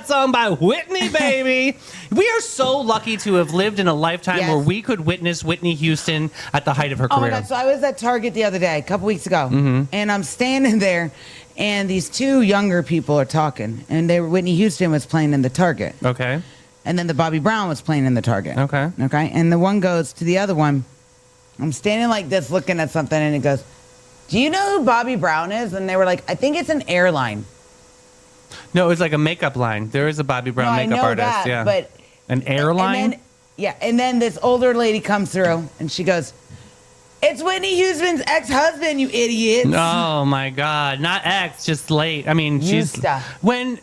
that song by Whitney, baby. We are so lucky to have lived in a lifetime where we could witness Whitney Houston at the height of her career. Oh my God. So I was at Target the other day, a couple weeks ago, and I'm standing there, and these two younger people are talking, and Whitney Houston was playing in the Target. Okay. And then the Bobby Brown was playing in the Target. Okay. Okay. And the one goes to the other one. I'm standing like this looking at something, and it goes, "Do you know who Bobby Brown is?" And they were like, "I think it's an airline." No, it's like a makeup line. There is a Bobby Brown makeup I know artist. that, Yeah. but an airline? And then this older lady comes through, and she goes, "It's Whitney Houston's ex-husband, you idiots." Oh my God! Not ex, just late. I mean, she's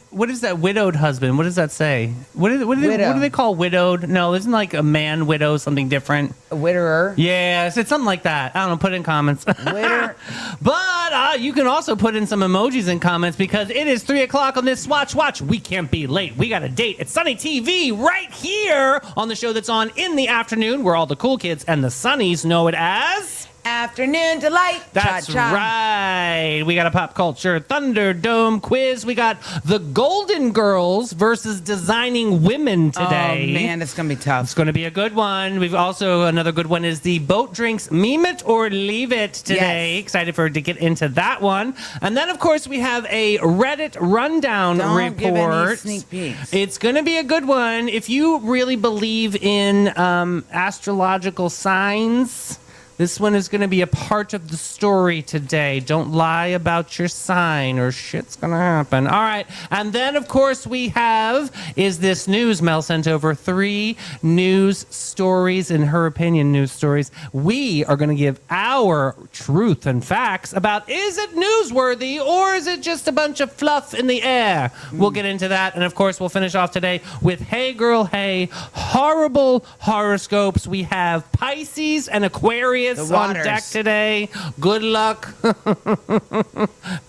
what is that? Widowed husband? What does that say? What do they call widowed? No, isn't like a man widow something different? A widower. Yeah, it's something like that. I don't know. Put it in comments. Widower. But you can also put in some emojis in comments because it is 3:00 on this Swatch Watch. We can't be late. We got a date at Sunny TV right here on the show that's on in the afternoon, where all the cool kids and the Sunnies know it as Afternoon Delight. That's right. We got a pop culture Thunderdome quiz. We got the Golden Girls versus Designing Women today. Oh, man, it's going to be tough. It's going to be a good one. We've also, another good one is the Boat Drinks Meme It or Leave It today. Yes. Excited to get into that one. And then, of course, we have a Reddit rundown report. Give any sneak peeks. It's going to be a good one. If you really believe in astrological signs, this one is going to be a part of the story today. Don't lie about your sign or shit's going to happen. All right. And then, of course, we have Is This News? Mel sent over 3 news stories, in her opinion, news stories. We are going to give our truth and facts about is it newsworthy or is it just a bunch of fluff in the air? We'll get into that. And, of course, we'll finish off today with Hey Girl, Hey, horrible horoscopes. We have Pisces and Aquarius on deck today. Good luck.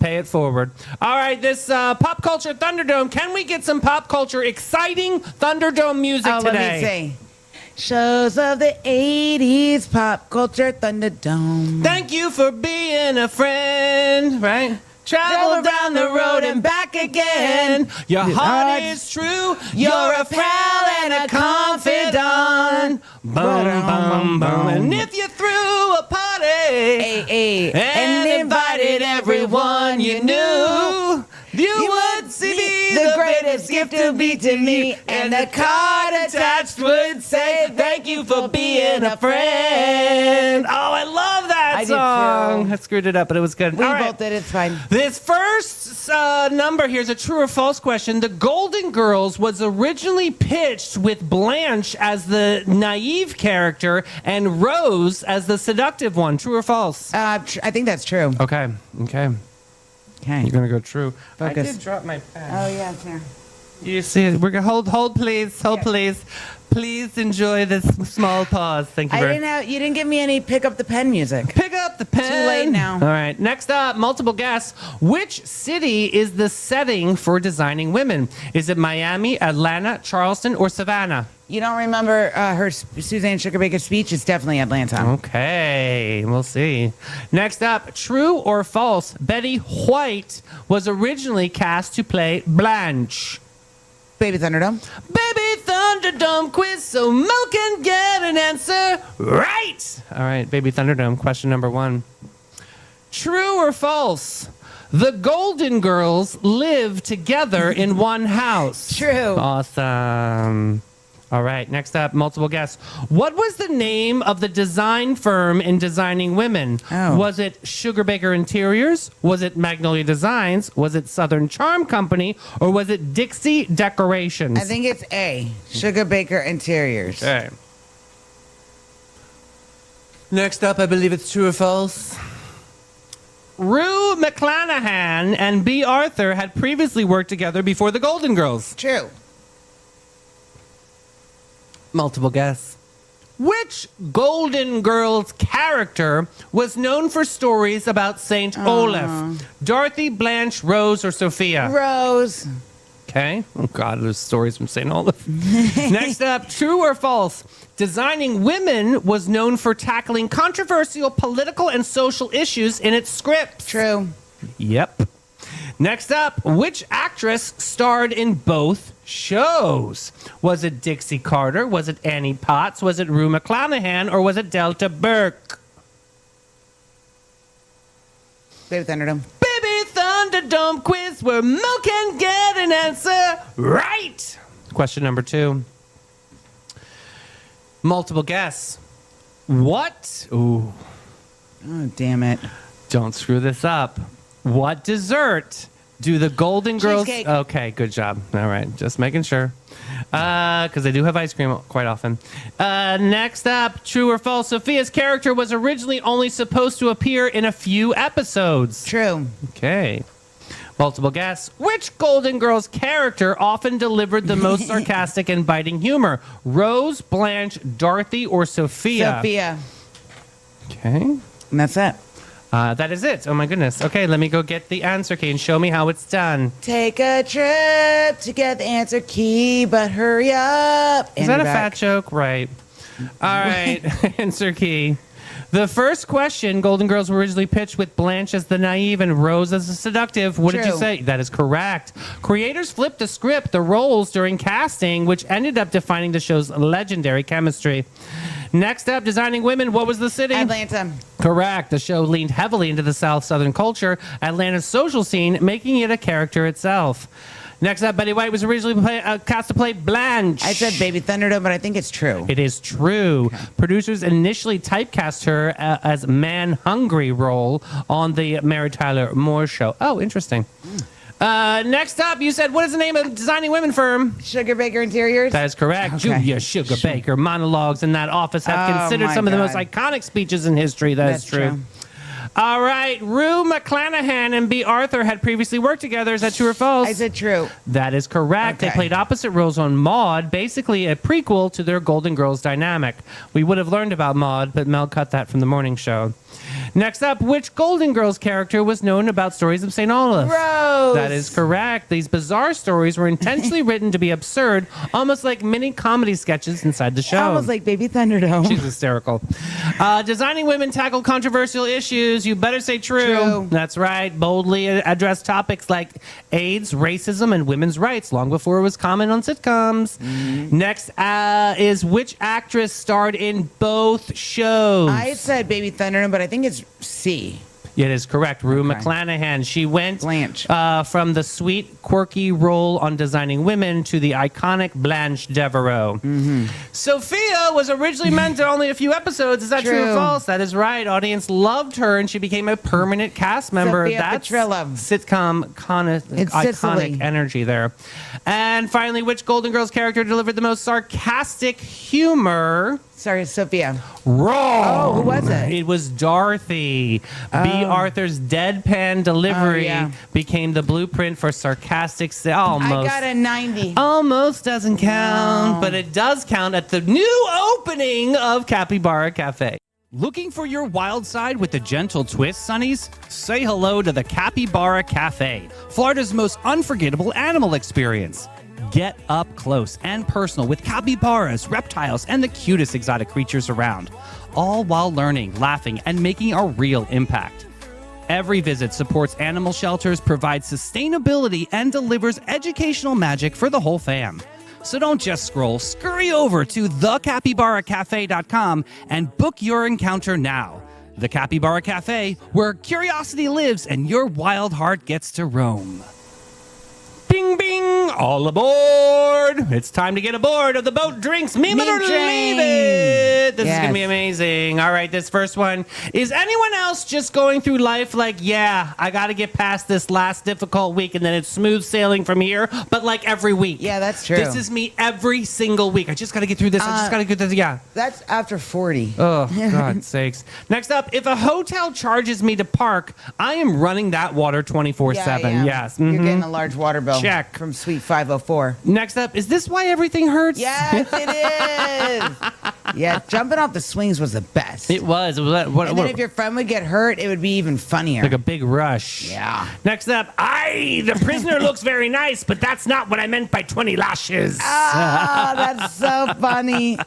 Pay it forward. All right, this pop culture Thunderdome. Can we get some pop culture exciting Thunderdome music today? Let me see. Shows of the 80s, pop culture Thunderdome. Thank you for being a friend, right? Travel down the road and back again. Your heart is true. You're a pal and a confidant. Boom, boom, boom. And if you threw a party and invited everyone you knew, you would see the greatest gift to be to me. And the card attached would say, thank you for being a friend. Oh, I love that song. Did too. I screwed it up, but it was good. We both did. It's fine. This first number here is a true or false question. The Golden Girls was originally pitched with Blanche as the naive character and Rose as the seductive one. True or false? I think that's true. Okay. You're gonna go true. Focus. I did drop my pen. Oh yeah, it's here. You see it? We're gonna hold, please, please. Please enjoy this small pause. Thank you. You didn't give me any pick up the pen music. Pick up the pen. Too late now. All right. Next up, multiple guess. Which city is the setting for Designing Women? Is it Miami, Atlanta, Charleston, or Savannah? You don't remember her Suzanne Sugarbaker speech? It's definitely Atlanta. Okay, we'll see. Next up, true or false? Betty White was originally cast to play Blanche. Baby Thunderdome. Baby Thunderdome quiz so Mo can get an answer right. All right, Baby Thunderdome, question number 1. True or false? The Golden Girls live together in one house. True. Awesome. All right, next up, multiple guess. What was the name of the design firm in Designing Women? Oh. Was it Sugarbaker Interiors? Was it Magnolia Designs? Was it Southern Charm Company? Or was it Dixie Decorations? I think it's A. Sugarbaker Interiors. Okay. Next up, I believe it's true or false. Rue McClanahan and B. Arthur had previously worked together before the Golden Girls. True. Multiple guess. Which Golden Girls character was known for stories about Saint Olaf? Dorothy, Blanche, Rose, or Sophia? Rose. Okay. Oh, God, there's stories from St. Olaf. Next up, true or false? Designing Women was known for tackling controversial political and social issues in its scripts. True. Yep. Next up, which actress starred in both shows. Was it Dixie Carter? Was it Annie Potts? Was it Rue McClanahan? Or was it Delta Burke? Baby Thunderdome. Baby Thunderdome quiz where Mo can get an answer right. Question number 2. Multiple guess. What? Ooh, Oh, damn it. don't screw this up. What dessert do the Golden Girls... Cheesecake. Okay, good job. All right, just making sure. Because they do have ice cream quite often. Next up, true or false, Sophia's character was originally only supposed to appear in a few episodes. True. Okay. Multiple guess. Which Golden Girls character often delivered the most sarcastic and biting humor? Rose, Blanche, Dorothy, or Sophia? Sophia. Okay. And that's it. That is it. Oh my goodness. Okay, let me go get the answer key and show me how it's done. Take a trip to get the answer key, but hurry up. Is that a fat joke? Right. All right. Answer key. The first question, Golden Girls were originally pitched with Blanche as the naive and Rose as the seductive. What did you True. say? That is correct. Creators flipped the script, the roles during casting, which ended up defining the show's legendary chemistry. Next up, Designing Women. What was the city? Atlanta. Correct. The show leaned heavily into the Southern culture, Atlanta's social scene, making it a character itself. Next up, Betty White was originally cast to play Blanche. I said Baby Thunderdome, but I think it's true. It is true. Producers initially typecast her as man-hungry role on the Mary Tyler Moore show. Oh, interesting. Next up, you said, what is the name of the Designing Women firm? Sugar Baker Interiors. That is correct. Okay. Julia Sugar Baker. Monologues in that office have Oh, considered my some of the most God. iconic speeches in history. That's true. All right. Rue McClanahan and B. Arthur had previously worked together. Is that true or false? I said true. That is correct. They Okay. played opposite roles on Maude, basically a prequel to their Golden Girls dynamic. We would have learned about Maude, but Mel cut that from the morning show. Next up, which Golden Girls character was known about stories of St. Olaf? Rose. That is correct. These bizarre stories were intentionally written to be absurd, almost like mini comedy sketches inside the show. Almost like Baby Thunderdome. She's hysterical. Designing Women tackled controversial issues. You better say true. True. That's right. Boldly addressed topics like AIDS, racism, and women's rights long before it was common on sitcoms. Next is which actress starred in both shows? I said Baby Thunderdome, but I think it's C. It is correct. Rue Okay. McClanahan. She went Blanche. from the sweet, quirky role on Designing Women to the iconic Blanche Devereaux. Sophia was originally meant to only a few episodes. Is that true or True. false? That is right. Audience loved her, and she became a permanent cast member. Sophia That's Petrillo. sitcom It's iconic Sicily. energy there. And finally, which Golden Girls character delivered the most sarcastic humor? Sorry, Sophia. Wrong. Oh, who was it? It was Dorothy. B. Arthur's deadpan delivery Oh, yeah. became the blueprint for sarcastic. Almost. I got a 90. Almost doesn't count, No. but it does count at the new opening of Capybara Cafe. Looking for your wild side with a gentle twist, Sonnies? Say hello to the Capybara Cafe, Florida's most unforgettable animal experience. Get up close and personal with capybaras, reptiles, and the cutest exotic creatures around, all while learning, laughing, and making a real impact. Every visit supports animal shelters, provides sustainability, and delivers educational magic for the whole fam. So don't just scroll, scurry over to thecapybaracafe.com and book your encounter now. The Capybara Cafe, where curiosity lives and your wild heart gets to roam. Bing, bing, all aboard. It's time to get aboard of the boat drinks. Meme it or Meat leave train. it. This is Yes. going to be amazing. All right, this first one. Is anyone else just going through life like, yeah, I got to get past this last difficult week and then it's smooth sailing from here, but like every week? Yeah, that's true. This is me every single week. I just got to get through this. I just got to get through this. Yeah. That's after 40. Oh, God's sakes. Next up, if a hotel charges me to park, I am running that water 24/7. Yeah. Yes. You're mhm. getting a large water bill. Check. From Suite 504. Next up, is this why everything hurts? Yes, it is. Yeah, jumping off the swings was the best. It was. What, And then if your friend would get hurt, it would be even funnier. like a big rush. Yeah. Next up, the prisoner looks very nice, but that's not what I meant by 20 lashes. Oh, that's so funny.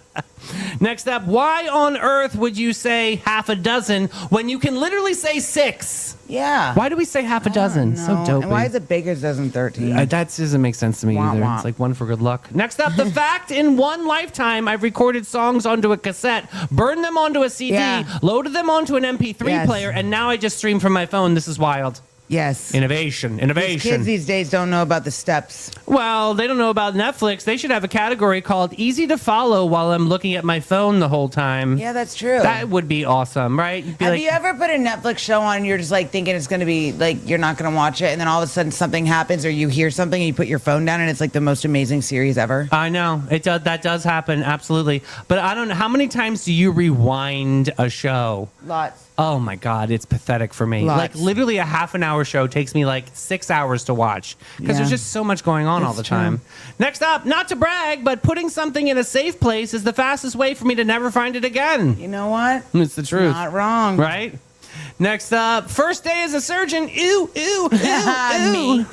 Next up, why on earth would you say half a dozen when you can literally say 6? Yeah. Why do we say half a dozen? So No. dopey. And why is it baker's dozen 13? That doesn't make sense to me Wah, either. wah. It's like one for good luck. Next up, the fact in one lifetime I've recorded songs onto a cassette, burned them onto a CD, Yeah. loaded them onto an MP3 Yes. player, and now I just stream from my phone. This is wild. Yes. Innovation. Kids these days don't know about the steps. Well, they don't know about Netflix. They should have a category called Easy to Follow while I'm looking at my phone the whole time. Yeah, that's true. That would be awesome, right? You'd be Have like, you ever put a Netflix show on and you're just like thinking it's going to be like you're not going to watch it, and then all of a sudden something happens or you hear something and you put your phone down and it's like the most amazing series ever? I know it does. That does happen, absolutely. But I don't know how many times do you rewind a show? Lots. Oh my God, it's pathetic for me. Lots. Like literally a half an hour show takes me like 6 hours to watch because there's Yeah. just so much going on all It's the time. true. Next up, not to brag, but putting something in a safe place is the fastest way for me to never find it again. You know what? It's the truth. Not wrong. Right? Next up, first day as a surgeon. Ew, ew, ew, ew. Me.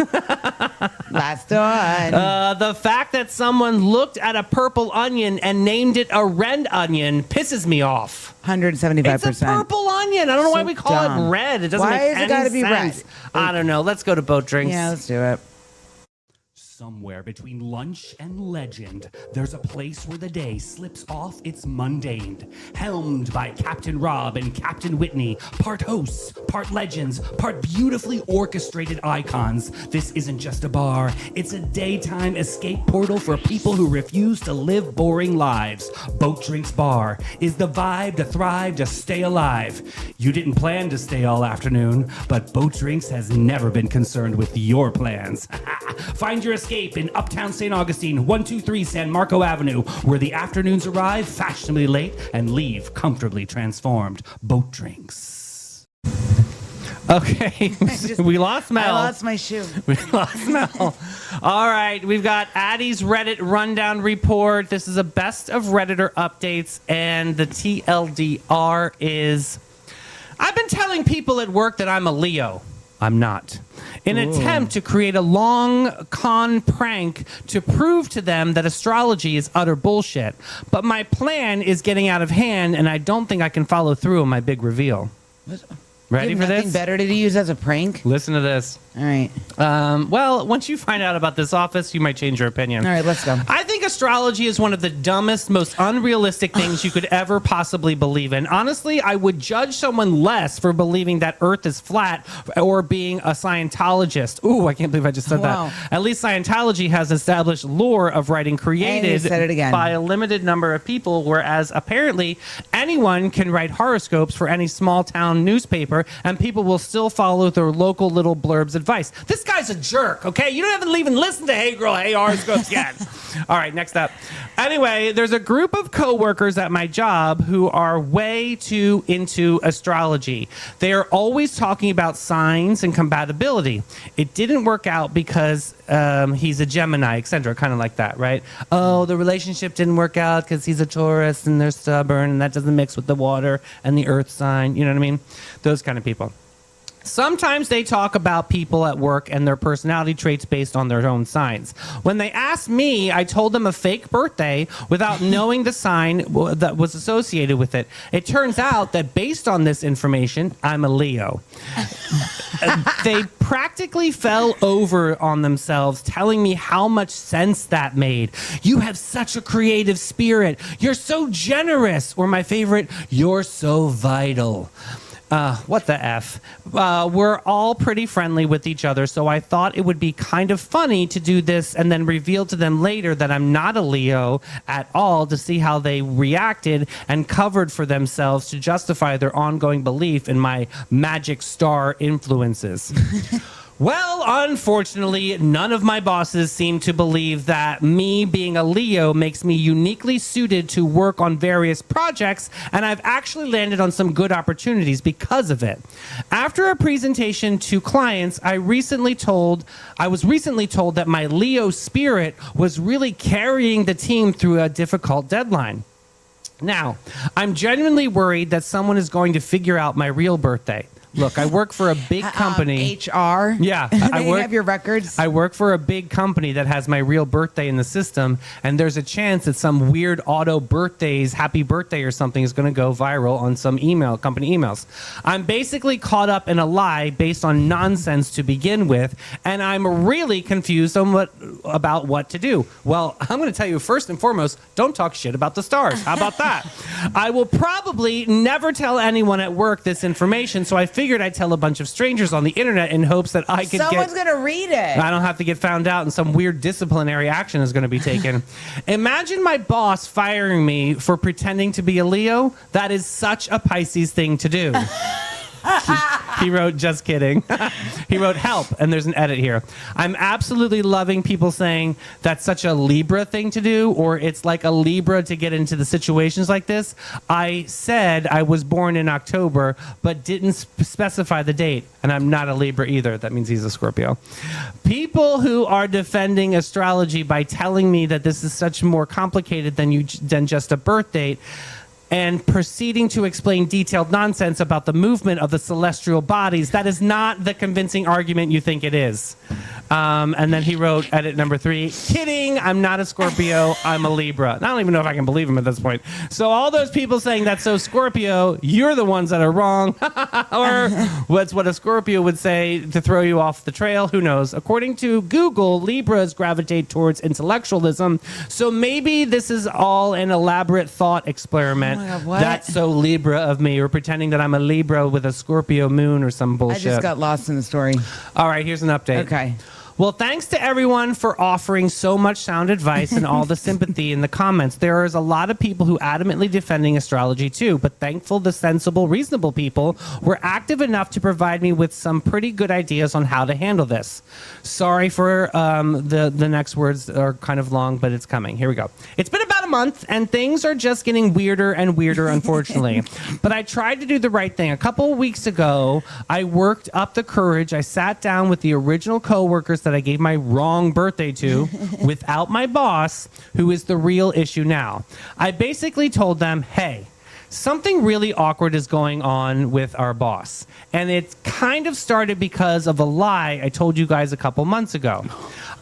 Last one. The fact that someone looked at a purple onion and named it a red onion pisses me off. 175%. It's a purple onion. I don't know why So we call dumb. it red. It doesn't Why make has it any gotta be sense. red? I don't know. Let's go to boat drinks. Yeah, let's do it. Somewhere between lunch and legend, there's a place where the day slips off its mundane. Helmed by Captain Rob and Captain Whitney, part hosts, part legends, part beautifully orchestrated icons. This isn't just a bar, it's a daytime escape portal for people who refuse to live boring lives. Boat Drinks Bar is the vibe to thrive, to stay alive. You didn't plan to stay all afternoon, but Boat Drinks has never been concerned with your plans. Find your escape in Uptown St. Augustine, 123 San Marco Avenue, where the afternoons arrive fashionably late and leave comfortably transformed. Boat Drinks. Okay. We lost Mel. I lost my shoe. We lost Mel. All right. We've got Addie's Reddit rundown report. This is a best of Redditor updates. And the TLDR is I've been telling people at work that I'm a Leo. I'm not. In an attempt to create a long con prank to prove to them that astrology is utter bullshit. But my plan is getting out of hand, and I don't think I can follow through on my big reveal. Ready You for have nothing this? better to use as a prank? Listen to this. All right. Well, once you find out about this office, you might change your opinion. All right, let's go. I think astrology is one of the dumbest, most unrealistic things you could ever possibly believe in. Honestly, I would judge someone less for believing that Earth is flat or being a Scientologist. Ooh, I can't believe I just said Wow. that. At least Scientology has established lore of writing created said it again. by a limited number of people, whereas apparently anyone can write horoscopes for any small town newspaper and people will still follow their local little blurb's advice. This guy's a jerk, okay? You don't even listen to Hey Girl, Hey Horoscopes yet. All right, next up. Anyway, there's a group of coworkers at my job who are way too into astrology. They are always talking about signs and compatibility. It didn't work out because he's a Gemini, etc., kind of like that, right? Oh, the relationship didn't work out because he's a Taurus and they're stubborn and that doesn't mix with the water and the earth sign. You know what I mean? Those kind of people. Sometimes they talk about people at work and their personality traits based on their own signs. When they asked me, I told them a fake birthday without knowing the sign that was associated with it. It turns out that based on this information, I'm a Leo. They practically fell over on themselves, telling me how much sense that made. You have such a creative spirit. You're so generous. Or my favorite, you're so vital. What the F? We're all pretty friendly with each other, so I thought it would be kind of funny to do this and then reveal to them later that I'm not a Leo at all to see how they reacted and covered for themselves to justify their ongoing belief in my magic star influences. Well, unfortunately, none of my bosses seem to believe that me being a Leo makes me uniquely suited to work on various projects, and I've actually landed on some good opportunities because of it. After a presentation to clients, I was recently told that my Leo spirit was really carrying the team through a difficult deadline. Now, I'm genuinely worried that someone is going to figure out my real birthday. Look, I work for a big company. HR. Yeah, They have your records. I work for a big company that has my real birthday in the system, and there's a chance that some weird auto birthdays, happy birthday or something is going to go viral on some company emails. I'm basically caught up in a lie based on nonsense to begin with, and I'm really confused about what to do. Well, I'm going to tell you first and foremost, don't talk shit about the stars. How about that? I will probably never tell anyone at work this information, so I figured I'd tell a bunch of strangers on the internet in hopes that I could Someone's going to read it. I don't have to get found out and some weird disciplinary action is going to be taken. Imagine my boss firing me for pretending to be a Leo. That is such a Pisces thing to do. He wrote, just kidding. He wrote, help, and there's an edit here. I'm absolutely loving people saying that's such a Libra thing to do, or it's like a Libra to get into the situations like this. I said I was born in October, but didn't specify the date, and I'm not a Libra either. That means he's a Scorpio. People who are defending astrology by telling me that this is such more complicated than just a birth date, and proceeding to explain detailed nonsense about the movement of the celestial bodies. That is not the convincing argument you think it is. And then he wrote, edit number 3, kidding, I'm not a Scorpio, I'm a Libra. I don't even know if I can believe him at this point. So all those people saying that's so Scorpio, you're the ones that are wrong. Or what's what a Scorpio would say to throw you off the trail, who knows. According to Google, Libras gravitate towards intellectualism. So maybe this is all an elaborate thought experiment. Oh my God, what? That's so Libra of me, or pretending that I'm a Libra with a Scorpio moon or some bullshit. I just got lost in the story. All right, here's an update. Okay. Well, thanks to everyone for offering so much sound advice and all the sympathy in the comments. There is a lot of people who adamantly defending astrology too, but thankful the sensible, reasonable people were active enough to provide me with some pretty good ideas on how to handle this. Sorry for the next words are kind of long, but it's coming. Here we go. It's been about a month, and things are just getting weirder and weirder, unfortunately. But I tried to do the right thing. A couple of weeks ago, I worked up the courage. I sat down with the original coworkers that I gave my wrong birthday to without my boss, who is the real issue now. I basically told them, hey, something really awkward is going on with our boss. And it kind of started because of a lie I told you guys a couple months ago.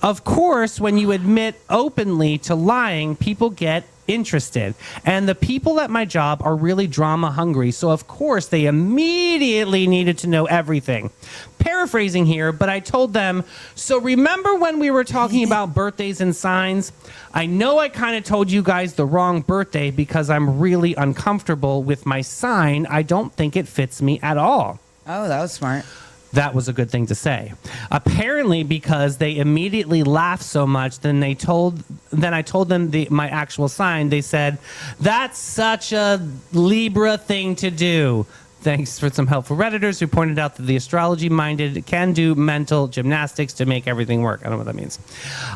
Of course, when you admit openly to lying, people get interested. And the people at my job are really drama hungry, so of course they immediately needed to know everything. Paraphrasing here, but I told them, so remember when we were talking about birthdays and signs? I know I kind of told you guys the wrong birthday because I'm really uncomfortable with my sign. I don't think it fits me at all. Oh, that was smart. That was a good thing to say. Apparently, because they immediately laughed so much, then I told them my actual sign. They said, that's such a Libra thing to do. Thanks for some helpful Redditors who pointed out that the astrology-minded can do mental gymnastics to make everything work. I don't know what that means.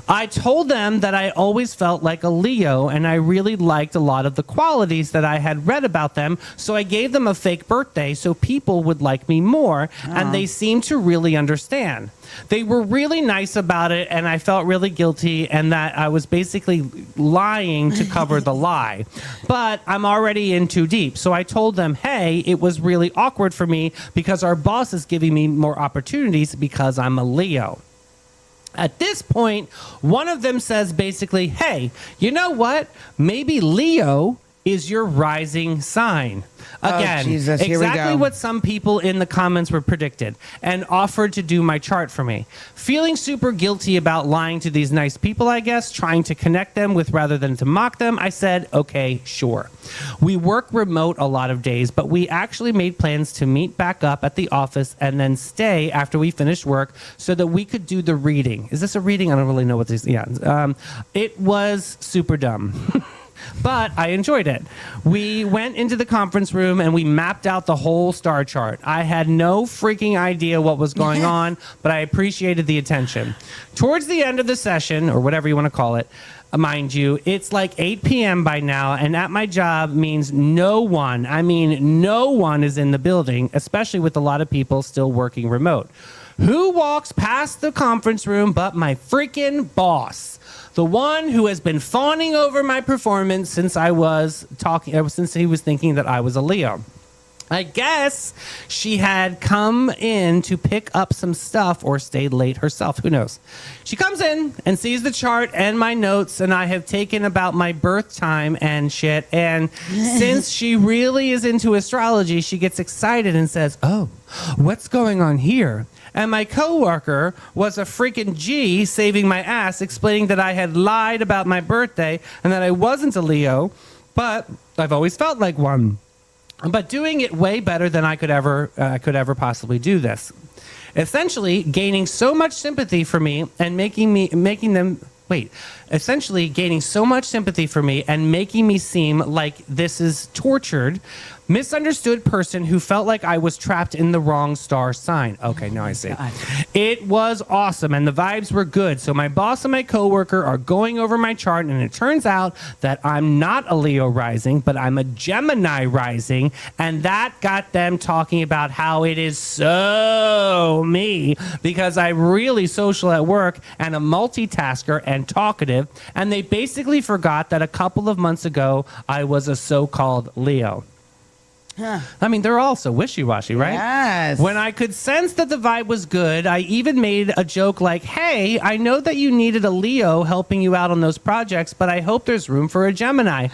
I told them that I always felt like a Leo, and I really liked a lot of the qualities that I had read about them, so I gave them a fake birthday so people would like me more, and they seemed to really understand. They were really nice about it, and I felt really guilty and that I was basically lying to cover the lie. But I'm already in too deep. So I told them, hey, it was really awkward for me because our boss is giving me more opportunities because I'm a Leo. At this point, one of them says basically, hey, you know what? Maybe Leo is your rising sign. Again, Jesus, here we exactly go. what some people in the comments were predicted, and offered to do my chart for me. Feeling super guilty about lying to these nice people, I guess, trying to connect them with rather than to mock them, I said, okay, sure. We work remote a lot of days, but we actually made plans to meet back up at the office and then stay after we finished work so that we could do the reading. Is this a reading? I don't really know what this is. Yeah. It was super dumb. But I enjoyed it. We went into the conference room and we mapped out the whole star chart. I had no freaking idea what was going on, but I appreciated the attention. Towards the end of the session, or whatever you want to call it, mind you, it's like 8 p.m. by now, and at my job means no one is in the building, especially with a lot of people still working remote. Who walks past the conference room but my freaking boss? The one who has been fawning over my performance since he was thinking that I was a Leo. I guess she had come in to pick up some stuff or stayed late herself. Who knows? She comes in and sees the chart and my notes, and I have taken about my birth time and shit. And since she really is into astrology, she gets excited and says, "Oh, what's going on here?" And my coworker was a freaking G, saving my ass, explaining that I had lied about my birthday and that I wasn't a Leo, but I've always felt like one. But doing it way better than I could ever possibly do this. Essentially, gaining so much sympathy for me and essentially gaining so much sympathy for me and making me seem like this is tortured, misunderstood person who felt like I was trapped in the wrong star sign. Okay, now I see. It was awesome and the vibes were good. So my boss and my coworker are going over my chart, and it turns out that I'm not a Leo rising, but I'm a Gemini rising, and that got them talking about how it is so me because I'm really social at work and a multitasker and talkative, and they basically forgot that a couple of months ago I was a so-called Leo. I mean, they're all so wishy-washy, right? Yes. When I could sense that the vibe was good, I even made a joke like, "Hey, I know that you needed a Leo helping you out on those projects, but I hope there's room for a Gemini."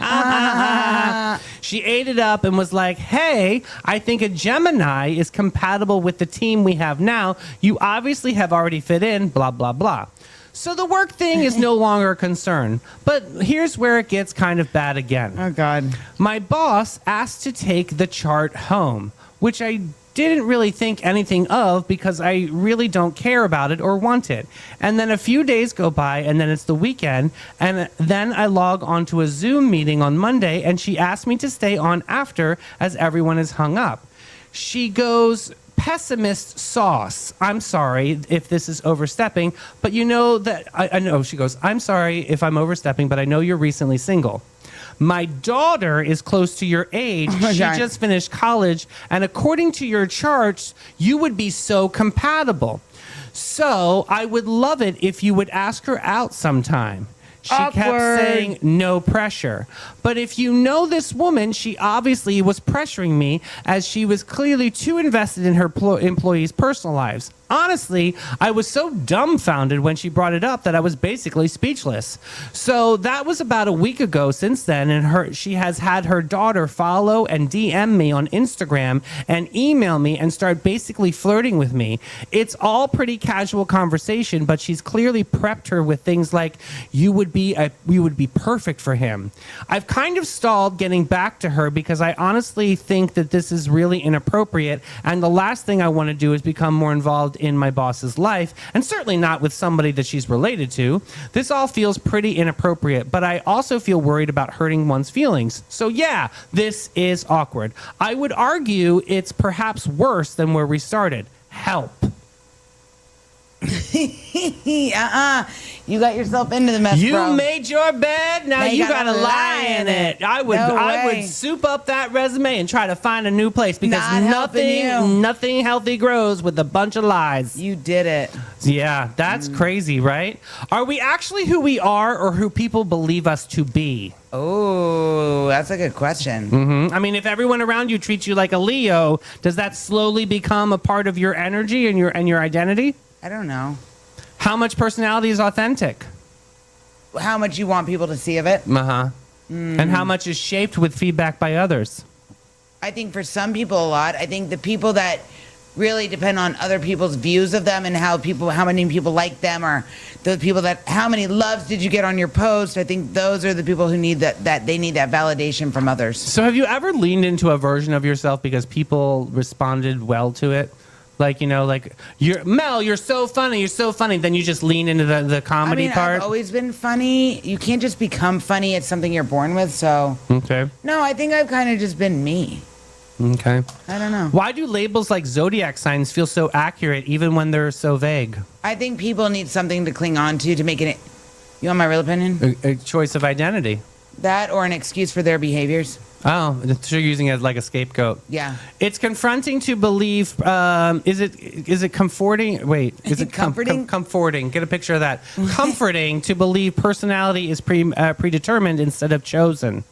She ate it up and was like, "Hey, I think a Gemini is compatible with the team we have now. You obviously have already fit in, blah, blah, blah." So the work thing is no longer a concern. But here's where it gets kind of bad again. Oh, God. My boss asked to take the chart home, which I didn't really think anything of because I really don't care about it or want it. And then a few days go by, and then it's the weekend, and then I log onto a Zoom meeting on Monday, and she asked me to stay on after as everyone is hung up. She goes, "Pessimist sauce. I'm sorry if this is overstepping, but you know that I know." She goes, "I'm sorry if I'm overstepping, but I know you're recently single. My daughter is close to your age. my She God. just finished college, and according to your charts, you would be so compatible. So I would love it if you would ask her out sometime." She kept Awkward. saying, "No pressure." But if you know this woman, she obviously was pressuring me as she was clearly too invested in her employees' personal lives. Honestly, I was so dumbfounded when she brought it up that I was basically speechless. So that was about a week ago. Since then, and she has had her daughter follow and DM me on Instagram and email me and start basically flirting with me. It's all pretty casual conversation, but she's clearly prepped her with things like, you would be perfect for him. I've kind of stalled getting back to her because I honestly think that this is really inappropriate, and the last thing I want to do is become more involved in my boss's life, and certainly not with somebody that she's related to. This all feels pretty inappropriate, but I also feel worried about hurting one's feelings. So yeah, this is awkward. I would argue it's perhaps worse than where we started. Help. You got yourself into the mess, You bro. made your bed, now you gotta lie in it. I would way. soup up that resume and try to find a new place because Not helping you. nothing healthy grows with a bunch of lies. You did it. Yeah, that's crazy, right? Are we actually who we are or who people believe us to be? Oh, that's a good question. I mean, if everyone around you treats you like a Leo, does that slowly become a part of your energy and your identity? I don't know How much personality is authentic? how much you want people to see of it. Uh-huh. And how much is shaped with feedback by others? I think for some people a lot. I think the people that really depend on other people's views of them and how many people like them, or the people that, how many loves did you get on your post? I think those are the people who need that they need that validation from others. So have you ever leaned into a version of yourself because people responded well to it? Like, you know, like, you're so funny, then you just lean into the comedy part? I've always been funny. You can't just become funny. It's something you're born with. So, Okay. no, I think I've kind of just been me. Okay. I don't know. Why do labels like zodiac signs feel so accurate even when they're so vague? I think people need something to cling on to make it. You want my real opinion? A choice of identity. That or an excuse for their behaviors. Oh, so you're using it as like a scapegoat. Yeah. It's confronting to believe. Is it comforting? Wait, is it Comforting? comforting. Get a picture of that. Comforting to believe personality is predetermined instead of chosen.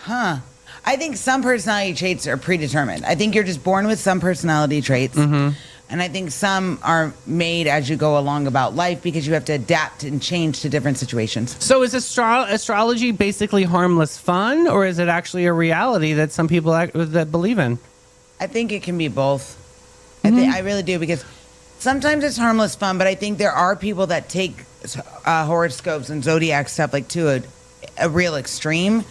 Huh. I think some personality traits are predetermined. I think you're just born with some personality traits. And I think some are made as you go along about life because you have to adapt and change to different situations. So is astrology basically harmless fun, or is it actually a reality that some people that believe in? I think it can be both. I really do, because sometimes it's harmless fun, but I think there are people that take horoscopes and zodiac stuff like to a real extreme,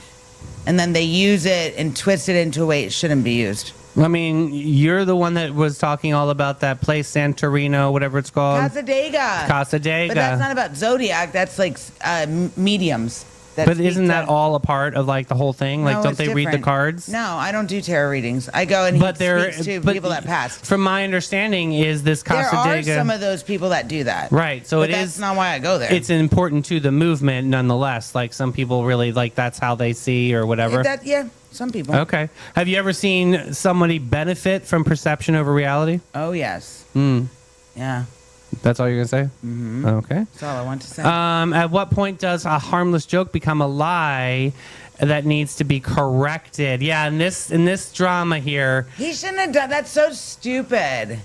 and then they use it and twist it into a way it shouldn't be used. I mean, you're the one that was talking all about that place, Santorino, whatever it's called. Casadega. Casadega. But that's not about zodiac. That's like mediums. But isn't that all a part of like the whole thing? Like, No, don't it's they read the different. cards? No, I don't do tarot readings. I go and he speaks to people that passed. From my understanding, is this There Casadega? are some of those people that do that. Right, so but it that's is. not why I go there. It's important to the movement, nonetheless. Like some people really like that's how they see or whatever. Some people. Okay. Have you ever seen somebody benefit from perception over reality? Oh yes. Yeah. That's all you're gonna say? Mm-hmm. Okay. That's all I want to say. At what point does a harmless joke become a lie that needs to be corrected? Yeah, in this drama here, He shouldn't have done. That's so stupid.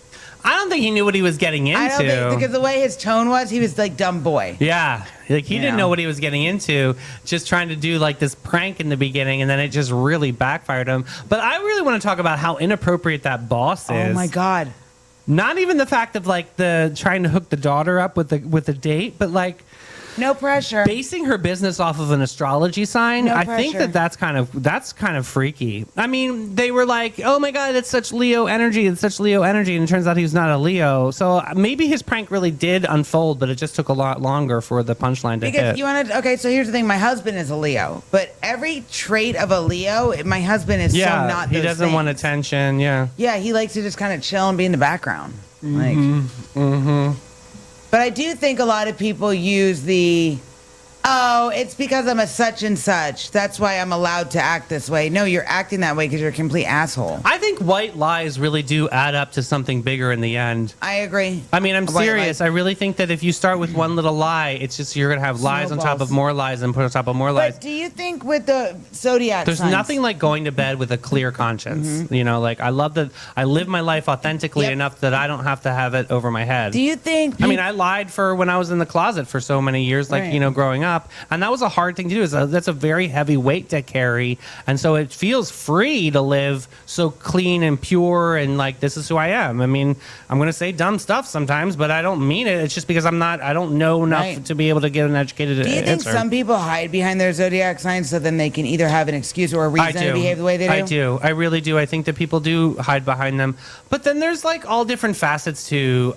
I don't think he knew what he was getting into. I don't think, because the way his tone was, he was like dumb boy. Yeah, like he didn't know what he was getting into, just trying to do like this prank in the beginning, and then it just really backfired him. But I really want to talk about how inappropriate that boss is. Oh my god. Not even the fact of like the trying to hook the daughter up with the date, but like No pressure. basing her business off of an astrology sign. No I think pressure. that's kind of freaky. I mean, they were like, "Oh my god, it's such Leo energy, it's such Leo energy," and it turns out he was not a Leo. So maybe his prank really did unfold, but it just took a lot longer for the punchline to Because hit. you want to. Okay, so here's the thing. My husband is a Leo, but every trait of a Leo, my husband is so not. he those doesn't want things. attention. Yeah. Yeah, he likes to just kind of chill and be in the background. Like. But I do think a lot of people use the. Oh, it's because I'm a such and such. That's why I'm allowed to act this way. No, you're acting that way because you're a complete asshole. I think white lies really do add up to something bigger in the end. I agree. I mean, I'm White serious. lie. I really think that if you start with one little lie, it's just you're going to have lies on top Snowballs. of more lies and put on top of more lies. But do you think with the zodiac There's signs, nothing like going to bed with a clear conscience. You know, like I love that I live my life authentically Yep. enough that I don't have to have it over my head. Do you think? I mean, I lied for when I was in the closet for so many years, like, Right. you know, growing up. And that was a hard thing to do. That's a very heavy weight to carry. And so it feels free to live so clean and pure and like, this is who I am. I mean, I'm going to say dumb stuff sometimes, but I don't mean it. It's just because I don't know enough Right. to be able to get an educated Do you think answer. some people hide behind their zodiac signs so then they can either have an excuse or a reason to behave the way they do? I do. I really do. I think that people do hide behind them. But then there's like all different facets to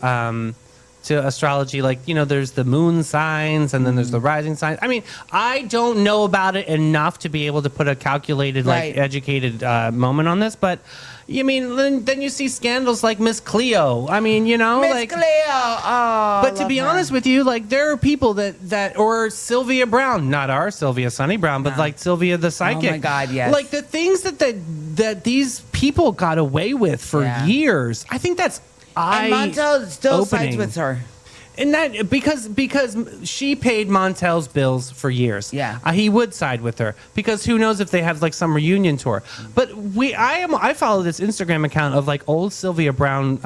astrology. Like, you know, there's the moon signs and then there's the rising signs. I mean, I don't know about it enough to be able to put a calculated, like, Right. educated moment on this. But, you mean, then you see scandals like Miss Cleo. I mean, you know, Miss like. Cleo. Oh, But to be honest with you, like there are people that or Sylvia Brown, not our Sylvia Sunny Brown, but No. like Sylvia the psychic. Oh my God, yes. Like the things that these people got away with for Yeah. years. I think that's and Montel still sides opening. with her. And that because she paid Montel's bills for years. Yeah. He would side with her because who knows if they have like some reunion tour. But I follow this Instagram account of like old Sylvia Brown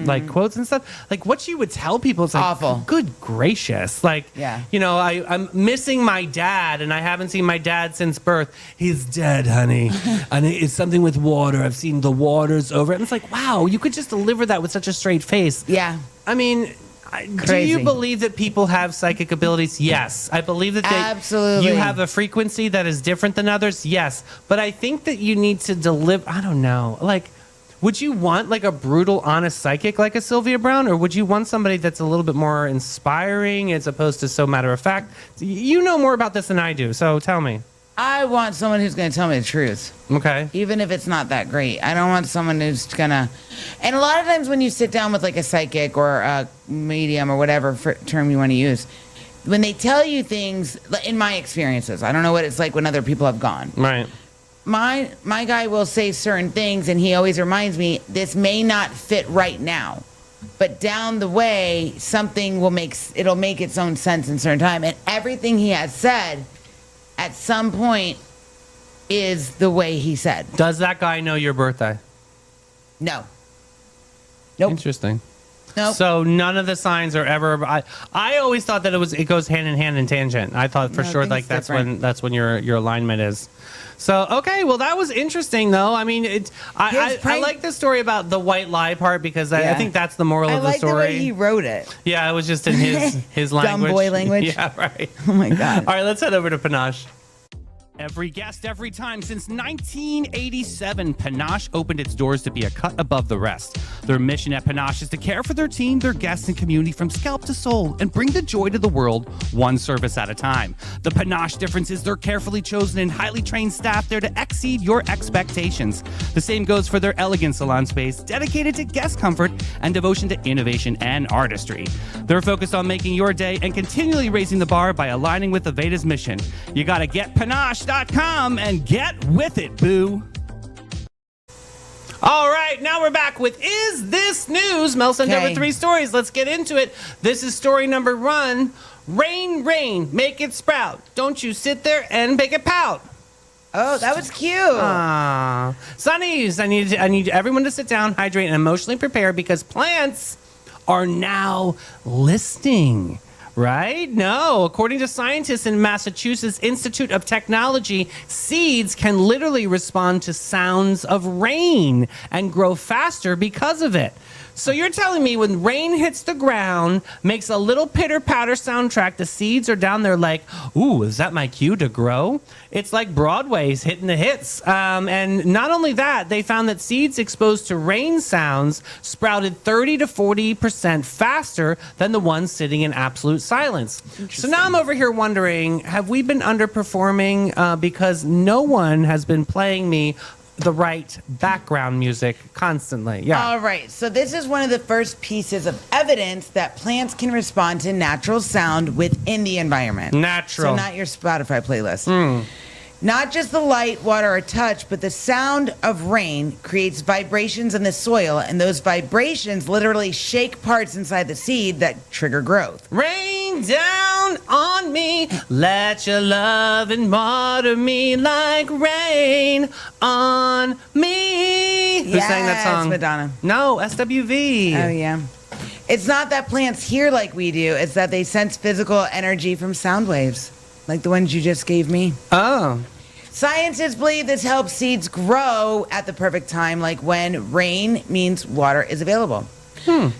like quotes and stuff. Like what she would tell people, it's like Awful. good gracious. Like Yeah. you know, I'm missing my dad and I haven't seen my dad since birth. He's dead, honey. And it's something with water. I've seen the waters over it. And it's like, wow, you could just deliver that with such a straight face. Yeah. I mean, do Crazy. you believe that people have psychic abilities? Yes. I believe that Absolutely. you have a frequency that is different than others? Yes. But I think that you need to deliver, I don't know, like, would you want like a brutal, honest psychic like a Sylvia Brown? Or would you want somebody that's a little bit more inspiring as opposed to so matter of fact? You know more about this than I do, so tell me. I want someone who's going to tell me the truth, Okay. even if it's not that great. I don't want someone who's going to. And a lot of times when you sit down with like a psychic or a medium or whatever term you want to use, when they tell you things, in my experiences, I don't know what it's like when other people have gone. Right. My guy will say certain things, and he always reminds me, this may not fit right now, but down the way, something it'll make its own sense in a certain time. And everything he has said, at some point, is the way he said. Does that guy know your birthday? No. Nope. Interesting. Nope. So none of the signs are ever. I always thought that it goes hand in hand in tangent. I thought for No, I sure think like it's that's when your alignment is. So okay, well that was interesting though. I mean, I like the story about the white lie part because I Yeah. think that's the moral I of the like the story. way he wrote it. Yeah, it was just in his Dumb language. boy language. Yeah, right. Oh my God. All right, let's head over to Panache. Every guest, every time. Since 1987, Panache opened its doors to be a cut above the rest. Their mission at Panache is to care for their team, their guests, and community from scalp to soul and bring the joy to the world one service at a time. The Panache difference is their carefully chosen and highly trained staff there to exceed your expectations. The same goes for their elegant salon space, dedicated to guest comfort and devotion to innovation and artistry. They're focused on making your day and continually raising the bar by aligning with Aveda's mission. You gotta get Panache.com and get with it, boo. All right, now we're back with Is This News? Mel sent Okay. over 3 stories. Let's get into it. This is story number 1. Rain, rain, make it sprout. Don't you sit there and make it pout. Oh, that was cute. Sunnies, I need everyone to sit down, hydrate, and emotionally prepare because plants are now listening. Right? No. According to scientists in Massachusetts Institute of Technology, seeds can literally respond to sounds of rain and grow faster because of it. So you're telling me when rain hits the ground, makes a little pitter-patter soundtrack, the seeds are down there like, ooh, is that my cue to grow? It's like Broadway's hitting the hits. And not only that, they found that seeds exposed to rain sounds sprouted 30 to 40% faster than the ones sitting in absolute silence. So now I'm over here wondering, have we been underperforming because no one has been playing me the right background music constantly? Yeah. All right. So this is one of the first pieces of evidence that plants can respond to natural sound within the environment. Natural. So not your Spotify playlist. Not just the light, water, or touch, but the sound of rain creates vibrations in the soil, and those vibrations literally shake parts inside the seed that trigger growth. Rain down on me, let your love and water me like rain on me. Who sang that Yes, song? Madonna. No, SWV. Oh, yeah. It's not that plants hear like we do, it's that they sense physical energy from sound waves, like the ones you just gave me. Oh. Scientists believe this helps seeds grow at the perfect time, like when rain means water is available.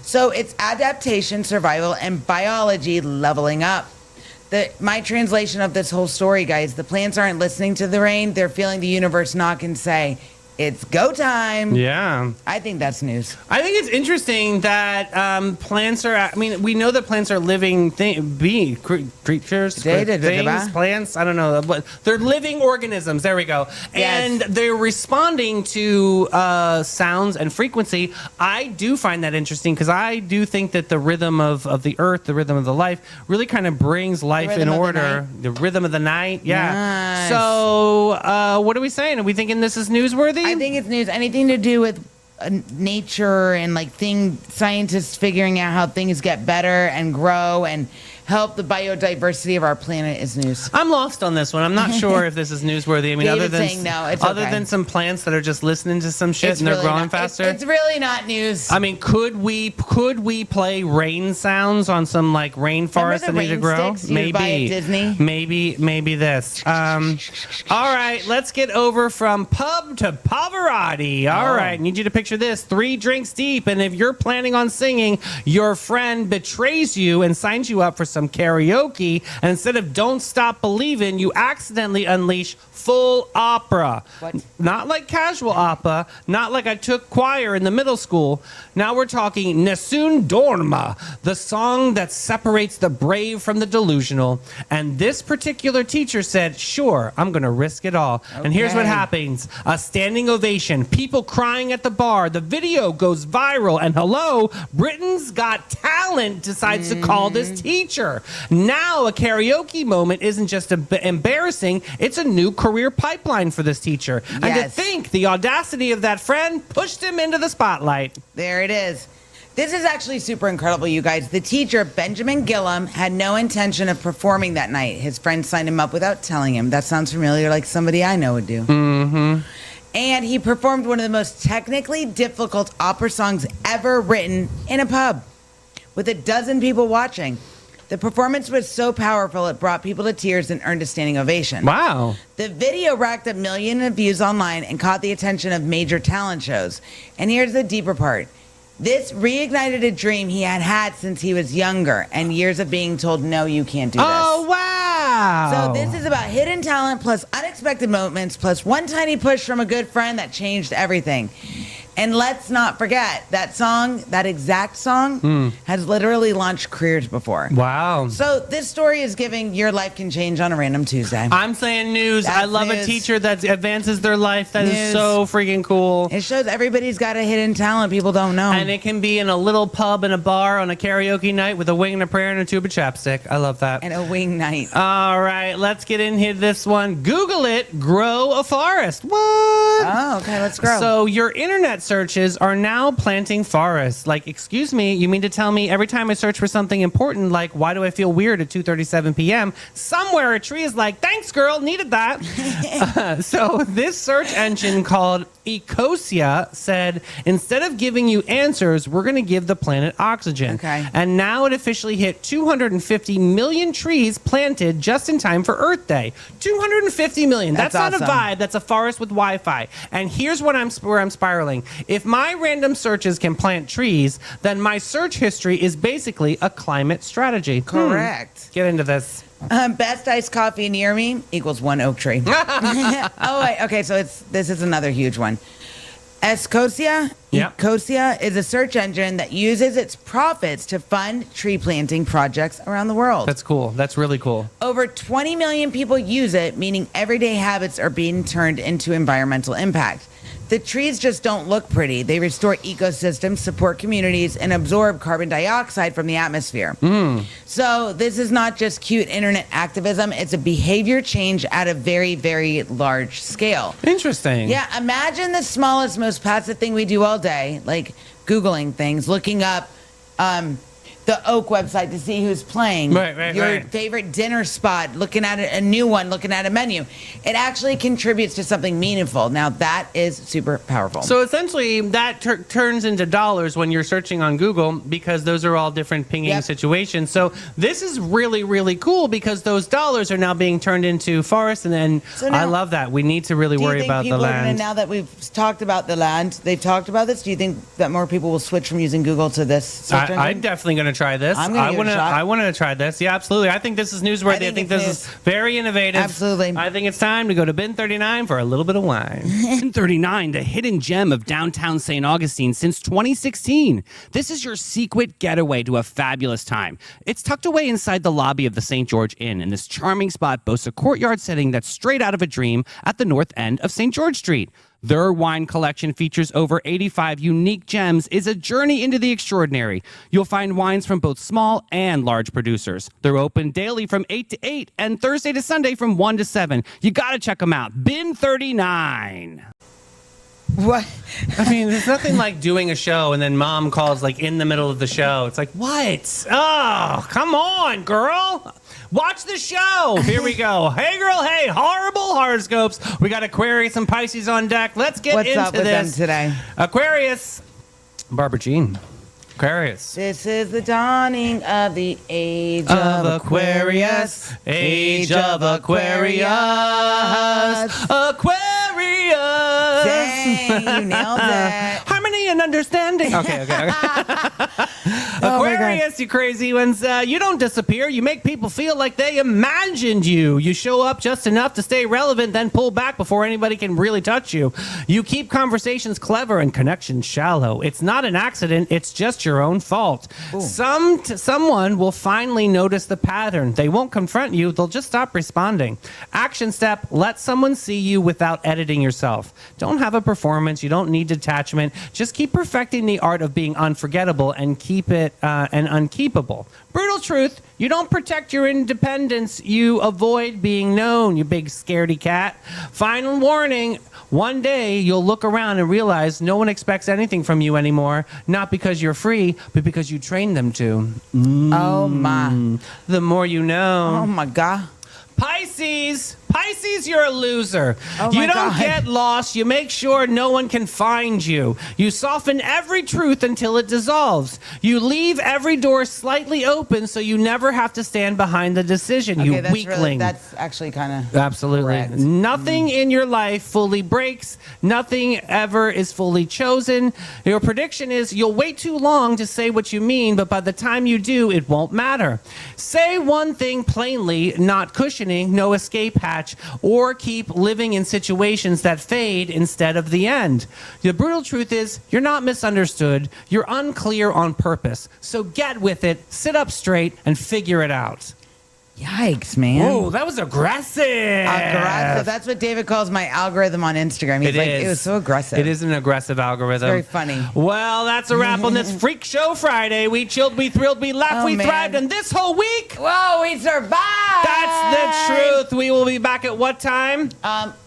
So it's adaptation, survival, and biology leveling up. My translation of this whole story, guys, the plants aren't listening to the rain. They're feeling the universe knock and say, it's go time. Yeah. I think that's news. I think it's interesting that plants are. I mean, we know that plants are living creatures, things, plants. I don't know, but they're living organisms. There we go. Yes. And they're responding to sounds and frequency. I do find that interesting because I do think that the rhythm of the earth, the rhythm of the life, really kind of brings life in order. The rhythm of the night. Yeah. Nice. So, what are we saying? Are we thinking this is newsworthy? I think it's news. Anything to do with nature and scientists figuring out how things get better and grow and help the biodiversity of our planet is news. I'm lost on this one. I'm not sure if this is newsworthy. I mean, David's saying no, it's other okay. than some plants that are just listening to some shit It's and they're really growing not- faster. It's really not news. I mean, could we play rain sounds on some like rainforest that Remember the need to rain grow? sticks you'd buy at Disney? Maybe this. All right, let's get over from pub to Pavarotti. All right, need you to picture this: 3 drinks deep, and if you're planning on singing, your friend betrays you and signs you up for some karaoke. And instead of Don't Stop Believin', you accidentally unleash full opera. What? Not like casual opera, not like I took choir in the middle school. Now we're talking Nessun Dorma, the song that separates the brave from the delusional. And this particular teacher said, sure, I'm going to risk it all. And here's what Okay. happens. A standing ovation, people crying at the bar, the video goes viral, and hello, Britain's Got Talent decides to call this teacher. Now a karaoke moment isn't just embarrassing, it's a new career pipeline for this teacher. And to Yes. think the audacity of that friend pushed him into the spotlight. There it is. This is actually super incredible, you guys. The teacher, Benjamin Gillum, had no intention of performing that night. His friend signed him up without telling him. That sounds familiar, like somebody I know would do. Mm-hmm. And he performed one of the most technically difficult opera songs ever written in a pub with a dozen people watching. The performance was so powerful, it brought people to tears and earned a standing ovation. Wow. The video racked up millions of views online and caught the attention of major talent shows. And here's the deeper part. This reignited a dream he had had since he was younger and years of being told, no, you can't do this. Oh, wow. So this is about hidden talent plus unexpected moments plus one tiny push from a good friend that changed everything. And let's not forget that song, that exact song, has literally launched careers before. Wow. So this story is giving your life can change on a random Tuesday. I'm saying news. That's I love news. a teacher that advances their life. That is News. so freaking cool. It shows everybody's got a hidden talent people don't know. And it can be in a little pub in a bar on a karaoke night with a wing and a prayer and a tube of chapstick. I love that. And a wing night. All right, let's get into this one. Google it, grow a forest. What? Oh, okay, let's grow. So your internet searches are now planting forests. Like, excuse me, you mean to tell me every time I search for something important, like why do I feel weird at 2:37 p.m., somewhere a tree is like, thanks, girl, needed that. So this search engine called Ecosia said, instead of giving you answers, we're going to give the planet oxygen. Okay. And now it officially hit 250 million trees planted just in time for Earth Day. 250 million. That's not awesome. a vibe. That's a forest with Wi-Fi. And here's where I'm spiraling. If my random searches can plant trees, then my search history is basically a climate strategy. Correct. Get into this. Best iced coffee near me equals one oak tree. Oh, wait. Okay, so this is another huge one. Ecosia? Yeah. Ecosia is a search engine that uses its profits to fund tree planting projects around the world. That's cool. That's really cool. Over 20 million people use it, meaning everyday habits are being turned into environmental impact. The trees just don't look pretty. They restore ecosystems, support communities, and absorb carbon dioxide from the atmosphere. So this is not just cute internet activism. It's a behavior change at a very, very large scale. Interesting. Yeah, imagine the smallest, most passive thing we do all day, like Googling things, looking up the Oak website to see who's playing. Right, your right. favorite dinner spot, looking at a new one, looking at a menu. It actually contributes to something meaningful. Now, that is super powerful. So essentially, that turns into dollars when you're searching on Google because those are all different pinging Yep. situations. So this is really, really cool because those dollars are now being turned into forests, and then So now- I love that. We need to really do you worry think about the people are gonna, land. now that we've talked about the land, they've talked about this, do you think that more people will switch from using Google to this search engine? I'm definitely going to try this. I'm gonna give it a shot. I want to try this. Yeah, absolutely. I think this is newsworthy. I think think it's this is very innovative. Absolutely. I think it's time to go to Bin 39 for a little bit of wine. Bin 39, the hidden gem of downtown St. Augustine since 2016. This is your secret getaway to a fabulous time. It's tucked away inside the lobby of the St. George Inn, and this charming spot boasts a courtyard setting that's straight out of a dream at the north end of St. George Street. Their wine collection features over 85 unique gems, is a journey into the extraordinary. You'll find wines from both small and large producers. They're open daily from 8 to 8 and Thursday to Sunday from 1 to 7. You got to check them out. Bin 39. What? I mean, there's nothing like doing a show and then mom calls like in the middle of the show. It's like, what? Oh, come on, girl. Watch the show. Here we go. Hey, girl. Hey, horrible horoscopes. We got Aquarius and Pisces on deck. Let's get What's into up with this. them today? Aquarius. Barbara Jean. Aquarius. This is the dawning of the age Of Aquarius. Age of Aquarius. Aquarius. Dang, you nailed it. Harmony and understanding. Okay. Aquarius, you crazy ones. You don't disappear. You make people feel like they imagined you. You show up just enough to stay relevant, then pull back before anybody can really touch you. You keep conversations clever and connections shallow. It's not an accident. It's just your own fault. Someone will finally notice the pattern. They won't confront you. They'll just stop responding. Action step, let someone see you without editing yourself. Don't have a performance. You don't need detachment. Just keep perfecting the art of being unforgettable and keep it and unkeepable. Brutal truth, you don't protect your independence. You avoid being known, you big scaredy cat. Final warning, One day you'll look around and realize no one expects anything from you anymore, not because you're free, but because you trained them to. Oh my. The more you know. Oh my God. Pisces, you're a loser. Oh You my don't God. get lost. You make sure no one can find you. You soften every truth until it dissolves. You leave every door slightly open so you never have to stand behind the decision. Okay, you that's weakling. that's actually kind of Absolutely. correct. Nothing in your life fully breaks. Nothing ever is fully chosen. Your prediction is you'll wait too long to say what you mean, but by the time you do, it won't matter. Say one thing plainly, not cushioning, no escape hatch, or keep living in situations that fade instead of the end. The brutal truth is you're not misunderstood. You're unclear on purpose. So get with it, sit up straight, and figure it out. Yikes, man. Whoa, that was aggressive. Aggressive. That's what David calls my algorithm on Instagram. He's it was so aggressive. It is an aggressive algorithm. Very funny. Well, that's a wrap on this Freak Show Friday. We chilled, we thrilled, we laughed, Oh, we man. thrived, and this whole week, Whoa, we survived. that's the truth. We will be back at what time?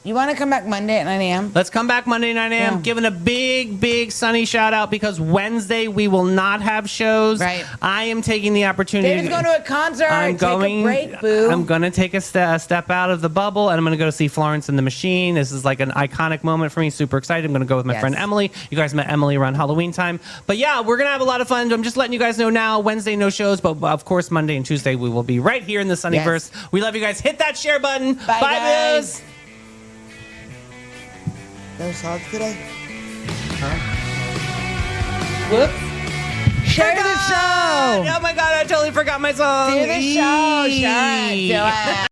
You want to come back Monday at 9 a.m.? Let's come back Monday 9 a.m. Yeah. Giving a big sunny shout out because Wednesday we will not have shows. Right. I am taking the opportunity. David's going to a concert. I'm going. Take a break, boo. I'm going to take a step out of the bubble, and I'm going to go to see Florence and the Machine. This is like an iconic moment for me. Super excited. I'm going to go with my Yes. friend Emily. You guys met Emily around Halloween time, but yeah, we're going to have a lot of fun. I'm just letting you guys know now. Wednesday no shows, but of course Monday and Tuesday we will be right here in the Sunnyverse. Yes. We love you guys. Hit that share button. Bye, guys. Biz. No songs today? Whoops. Share the show. Oh my god, I totally forgot my song. Do the show. Sure. Do it.